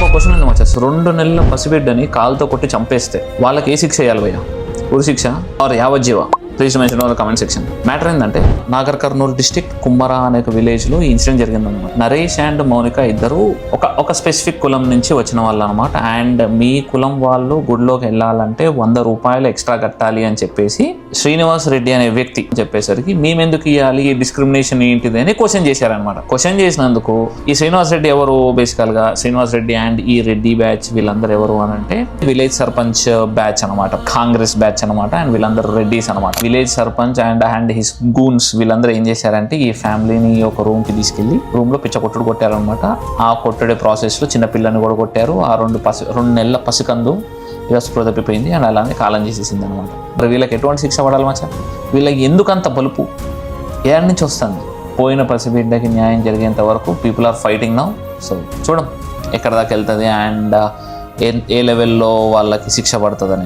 నాకు క్వశ్చన్ ఉంది మచ్చా, 2 నెలల పసిబిడ్డని కాలుతో కొట్టి చంపేస్తే వాళ్ళకి ఏ శిక్ష వేయాలి భయ్యా? ఉరి శిక్ష ఆర్ యావజ్జీవ? Please mention in comment section. Matter ఏంటంటే నాగర్ కర్నూలు డిస్ట్రిక్ట్ కుమ్మరా అనే ఒక విలేజ్ లో ఈ ఇన్సిడెంట్ జరిగిందన్నమాట. నరేష్ అండ్ మౌనిక ఇద్దరు ఒక స్పెసిఫిక్ కులం నుంచి వచ్చిన వాళ్ళు అనమాట. అండ్ మీ కులం వాళ్ళు గుడిలోకి వెళ్ళాలంటే 100 రూపాయలు ఎక్స్ట్రా కట్టాలి అని చెప్పేసి శ్రీనివాస్ రెడ్డి అనే వ్యక్తి చెప్పేసరికి మేమెందుకు ఇవ్వాలి, ఈ డిస్క్రిమినేషన్ ఏంటిది అని క్వశ్చన్ చేశారనమాట. క్వశ్చన్ చేసినందుకు ఈ శ్రీనివాస్ రెడ్డి ఎవరు, బేసికల్ గా శ్రీనివాస్ రెడ్డి అండ్ ఈ రెడ్డి బ్యాచ్ వీళ్ళందరూ ఎవరు అని అంటే విలేజ్ సర్పంచ్ బ్యాచ్ అనమాట, కాంగ్రెస్ బ్యాచ్ అనమాట. అండ్ వీళ్ళందరూ రెడ్డిస్ అనమాట. Village sarpanch and his goons వీళ్ళందరూ ఏం చేశారంటే ఈ ఫ్యామిలీని ఒక రూమ్ కి తీసుకెళ్లి రూమ్ లో పిచ్చ కొట్టుడు కొట్టారనమాట. ఆ కొట్టుడే ప్రాసెస్ లో చిన్న పిల్లని కూడా కొట్టారు. ఆ 2 నెలల పసికందు ఇలా స్పృహ తప్పిపోయింది అండ్ అలానే కాలం చేసేసింది అనమాట. మరి వీళ్ళకి ఎటువంటి శిక్ష పడాలి మచ్చా? వీళ్ళకి ఎందుకంత బలుపు ఏడాది నుంచి వస్తుంది? పోయిన పసిబిడ్డకి న్యాయం జరిగేంత వరకు people are fighting now. So చూడం ఎక్కడ దాకా వెళ్తుంది అండ్ ఏ లెవెల్లో వాళ్ళకి శిక్ష పడుతుంది అనేది.